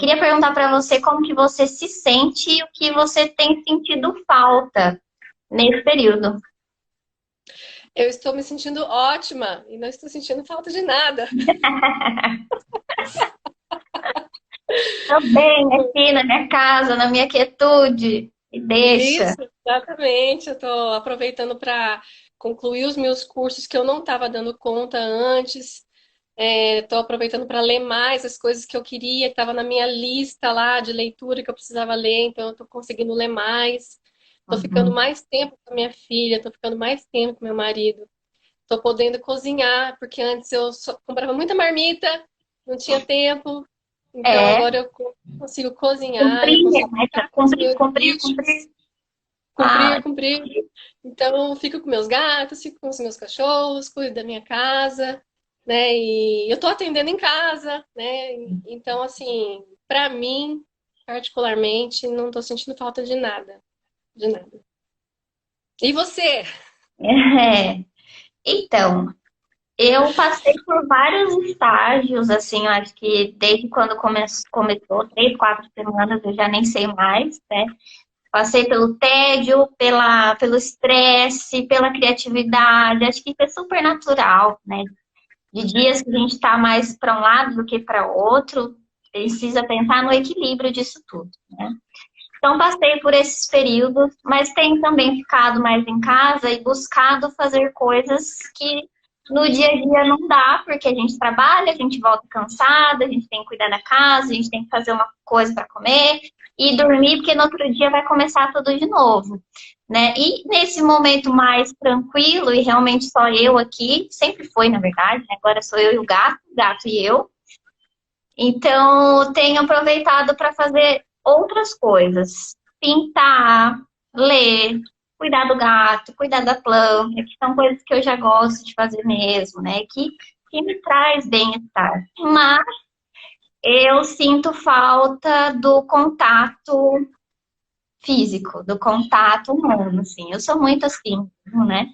Queria perguntar para você como que você se sente e o que você tem sentido falta nesse período. Eu estou me sentindo ótima e não estou sentindo falta de nada. Tô bem aqui na minha casa, na minha quietude. E deixa. Isso, exatamente. Eu estou aproveitando para concluir os meus cursos que eu não estava dando conta antes. Estou aproveitando para ler mais as coisas que eu queria, que estava na minha lista lá de leitura que eu precisava ler, então eu estou conseguindo ler mais. Estou ficando Uhum. mais tempo com a minha filha, estou ficando mais tempo com meu marido. Estou podendo cozinhar, porque antes eu só comprava muita marmita, não tinha tempo. Então É, agora eu consigo cozinhar, eu cumprir, consigo né? ficar com os Cumprir, meus cumprir, bichos, cumprir. Ah, cumprir. Então, eu fico com meus gatos, fico com os meus cachorros, cuido da minha casa, né? E eu tô atendendo em casa, né? Então, assim, pra mim, particularmente, não tô sentindo falta de nada, de nada. E você? é. Então, eu passei por vários estágios, assim, eu acho que desde quando começou, 3, 4 semanas, eu já nem sei mais, né? Passei pelo tédio, pelo estresse, pela criatividade, acho que isso é super natural, né? De dias que a gente está mais para um lado do que para outro, precisa pensar no equilíbrio disso tudo, né? Então, passei por esses períodos, mas tenho também ficado mais em casa e buscado fazer coisas que No dia a dia não dá, porque a gente trabalha, a gente volta cansada, a gente tem que cuidar da casa, a gente tem que fazer uma coisa para comer e dormir, porque no outro dia vai começar tudo de novo, né? E nesse momento mais tranquilo, e realmente só eu aqui, sempre foi, na verdade, né? Agora sou eu e o gato e eu. Então, tenho aproveitado para fazer outras coisas. Pintar, ler, cuidar do gato, cuidar da planta, que são coisas que eu já gosto de fazer mesmo, né? Que me traz bem-estar. Mas eu sinto falta do contato físico, do contato humano, assim. Eu sou muito assim, né?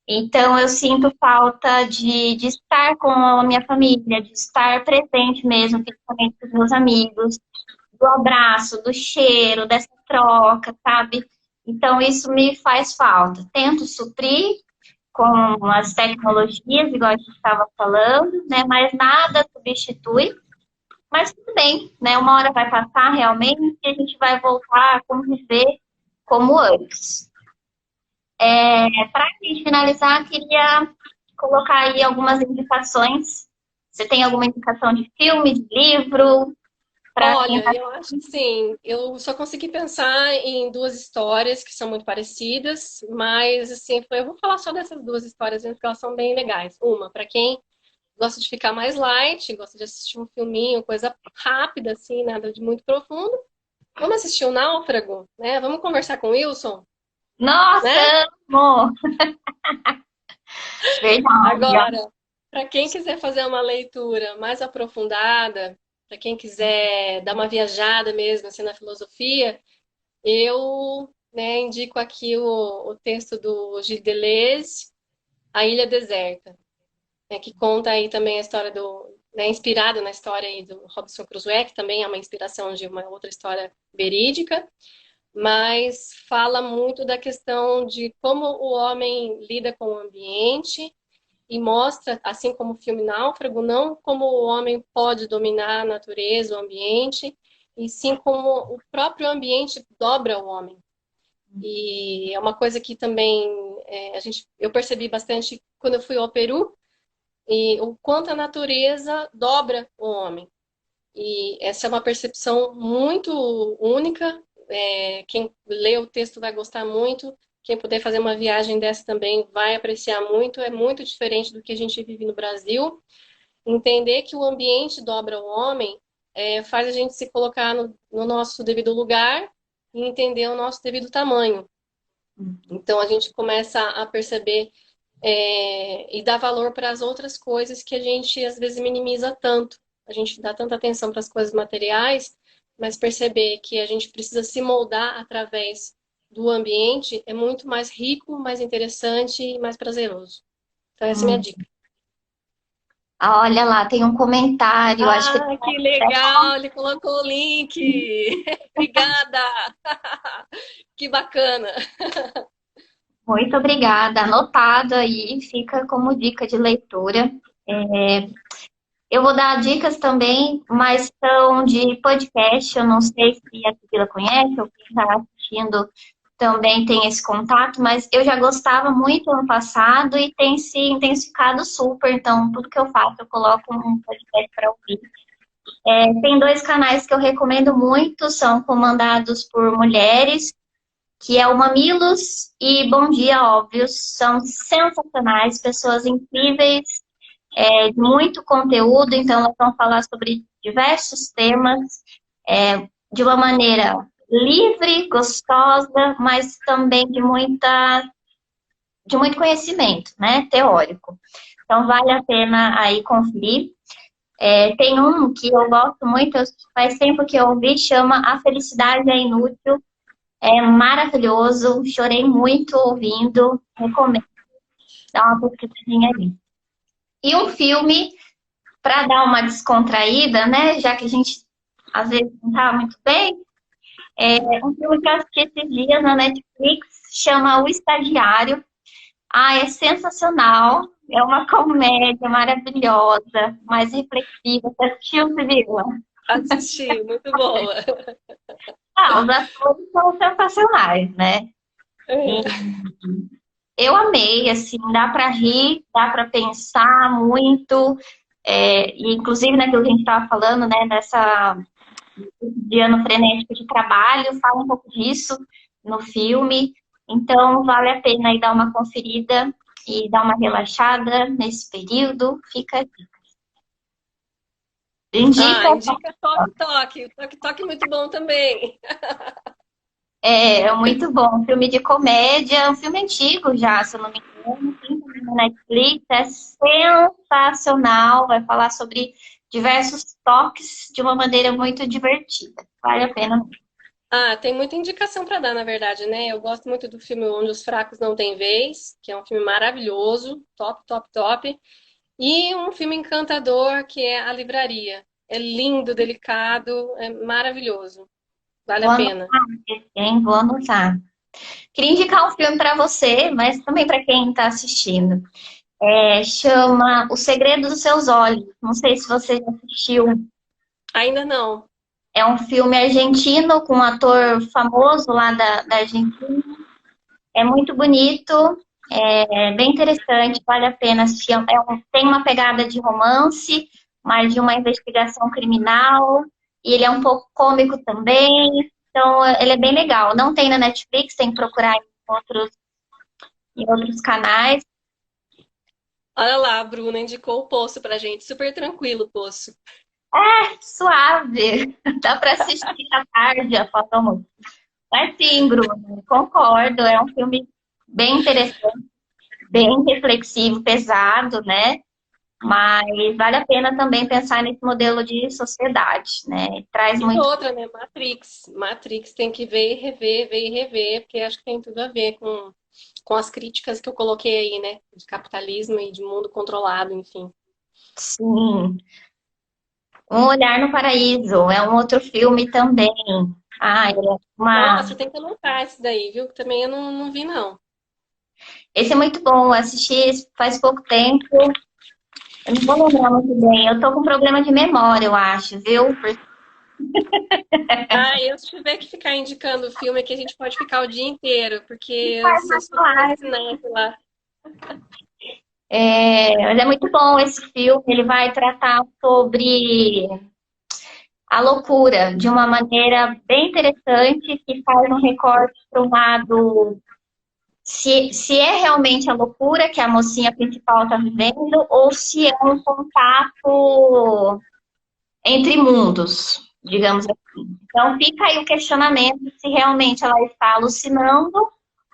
Então, eu sinto falta de estar com a minha família, de estar presente mesmo, principalmente com os meus amigos, do abraço, do cheiro, dessa troca, sabe? Então, isso me faz falta. Tento suprir com as tecnologias, igual a gente estava falando, né? Mas nada substitui. Mas tudo bem, né? Uma hora vai passar realmente e a gente vai voltar a conviver como antes. Para a gente finalizar, queria colocar aí algumas indicações. Você tem alguma indicação de filme, de livro? Para quem Olha, está. eu acho assim, eu só consegui pensar em duas histórias que são muito parecidas, mas assim, eu vou falar só dessas duas histórias, porque elas são bem legais. Uma, para quem gosta de ficar mais light, gosta de assistir um filminho, coisa rápida, assim, nada de muito profundo. Vamos assistir o Náufrago, né? Vamos conversar com o Wilson, Nossa, né? amo! Verdade. Agora, para quem quiser fazer uma leitura mais aprofundada, para quem quiser dar uma viajada mesmo assim, na filosofia, eu, né, indico aqui o texto do Gilles Deleuze, A Ilha Deserta, né, que conta aí também a história né, inspirado na história aí do Robinson Crusoe, que também é uma inspiração de uma outra história verídica, mas fala muito da questão de como o homem lida com o ambiente e mostra, assim como o filme Náufrago, não como o homem pode dominar a natureza, o ambiente, e sim como o próprio ambiente dobra o homem. E é uma coisa que também eu percebi bastante quando eu fui ao Peru, e o quanto a natureza dobra o homem. E essa é uma percepção muito única. Quem lê o texto vai gostar muito. Quem puder fazer uma viagem dessa também vai apreciar muito. É muito diferente do que a gente vive no Brasil. Entender que o ambiente dobra o homem faz a gente se colocar no nosso devido lugar e entender o nosso devido tamanho. Então a gente começa a perceber e dar valor para as outras coisas que a gente às vezes minimiza tanto. A gente dá tanta atenção para as coisas materiais, mas perceber que a gente precisa se moldar através do ambiente é muito mais rico, mais interessante e mais prazeroso. Então essa é a minha Hum. dica. Olha lá, tem um comentário, acho que Ah, que legal! Ele colocou o link. Obrigada! Que bacana! muito obrigada. Anotado aí, fica como dica de leitura. Eu vou dar dicas também, mas são de podcast. Eu não sei se a Priscila conhece ou quem está assistindo também tem esse contato, mas eu já gostava muito ano passado e tem se intensificado super. Então, tudo que eu faço, eu coloco um podcast para ouvir. Tem dois canais que eu recomendo muito, são comandados por mulheres, que é o Mamilos e Bom Dia Óbvios. São sensacionais, pessoas incríveis, muito conteúdo, então elas vão falar sobre diversos temas, de uma maneira livre, gostosa, mas também de muito conhecimento, né, teórico. Então vale a pena aí conferir. Tem um que eu gosto muito, faz tempo que eu ouvi, chama A Felicidade é Inútil. É maravilhoso, chorei muito ouvindo, recomendo. Dá uma pesquisadinha ali. E um filme para dar uma descontraída, né? Já que a gente às vezes não tá muito bem. Um filme que eu assisti esses dias na Netflix, chama O Estagiário. Ah, é sensacional. É uma comédia maravilhosa, mais reflexiva. Você assistiu, Sibila? Assisti, muito boa. Ah, os atores são sensacionais, né? E Eu amei, assim, dá para rir, dá para pensar muito, e inclusive naquilo que a gente estava falando, né, dessa de ano frenético de trabalho, fala um pouco disso no filme. Então, vale a pena aí dar uma conferida e dar uma relaxada nesse período. Fica Ah, indica. indica Toque Toque. O Toque Toque é muito bom também. É muito bom. Um filme de comédia, um filme antigo já, se eu não me engano, tem também na Netflix, é sensacional. Vai falar sobre diversos toques de uma maneira muito divertida. Vale a pena. Ah, tem muita indicação para dar, na verdade, né? Eu gosto muito do filme Onde os Fracos Não Têm Vez, que é um filme maravilhoso, top, top, top. E um filme encantador, que é A Livraria. É lindo, delicado, é maravilhoso. Vale Vou a anotar, pena. hein? Vou anotar. Queria indicar um filme para você, mas também para quem está assistindo. Chama O Segredo dos Seus Olhos. Não sei se você já assistiu. Ainda não. É um filme argentino com um ator famoso lá da Argentina. É muito bonito, é bem interessante, vale a pena assistir. Tem uma pegada de romance, mas de uma investigação criminal. E ele é um pouco cômico também. Então, ele é bem legal. Não tem na Netflix, tem que procurar em outros canais. Olha lá, a Bruna indicou o Poço pra gente. Super tranquilo o Poço. Suave. Dá para assistir à tarde após o almoço. Mas sim, Bruno, concordo. É um filme bem interessante, bem reflexivo, pesado, né? Mas vale a pena também pensar nesse modelo de sociedade, né? Traz E muito. outra, né? Matrix. Matrix tem que ver e rever, porque acho que tem tudo a ver com as críticas que eu coloquei aí, né? De capitalismo e de mundo controlado, enfim. Sim. Um Olhar no Paraíso é um outro filme também. Ele é Nossa, tem que anotar esse daí, viu? Que também eu não vi, não. esse é muito bom. Eu assisti faz pouco tempo. Eu não vou lembrar muito bem. Eu tô com problema de memória, eu acho, viu? Ah, eu se tiver que ficar indicando o filme aqui, a gente pode ficar o dia inteiro, porque eu Faz sou mais super live. cinéfila. Mas é muito bom esse filme. Ele vai tratar sobre a loucura de uma maneira bem interessante, que faz um recorte para um lado se é realmente a loucura que a mocinha principal está vivendo ou se é um contato entre mundos, digamos assim. Então fica aí o questionamento se realmente ela está alucinando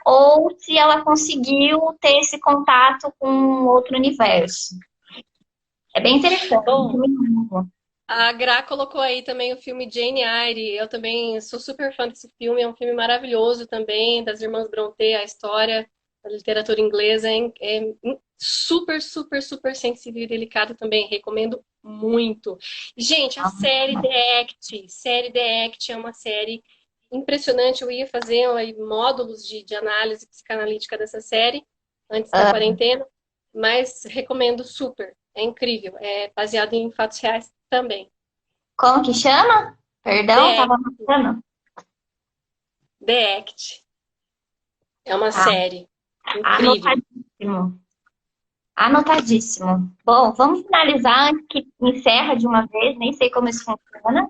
ou se ela conseguiu ter esse contato com outro universo. É bem interessante. Bom, a Gra colocou aí também o filme Jane Eyre. Eu também sou super fã desse filme. É um filme maravilhoso também, das irmãs Brontë, a história da literatura inglesa. É super, super, super sensível e delicado também. Recomendo muito. Gente, a série The Act. Série The Act é uma série impressionante. Eu ia fazer aí, módulos de análise psicanalítica dessa série antes da quarentena, mas recomendo super. É incrível. É baseado em fatos reais também. Como que chama? Perdão, The, tava marcando. The Act. É uma Tá, série incrível. anotadíssimo. Anotadíssimo. Bom, vamos finalizar antes que encerra de uma vez, nem sei como isso funciona.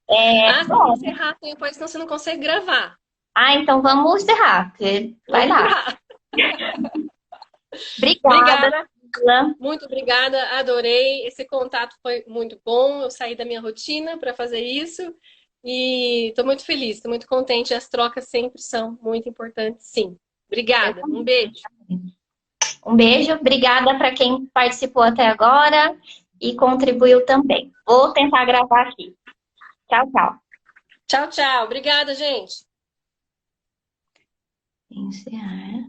Ah, tem que Bom, encerrar depois, senão você não consegue gravar. então vamos encerrar, porque vai Vamos lá. encerrar. Obrigada, Obrigada, Sheila. muito obrigada, adorei. Esse contato foi muito bom. Eu saí da minha rotina para fazer isso e estou muito feliz, estou muito contente. As trocas sempre são muito importantes, sim. Obrigada, um beijo. Um beijo, obrigada para quem participou até agora e contribuiu também. Vou tentar gravar aqui. Tchau, tchau. Tchau, tchau. Obrigada, gente. Encerrar.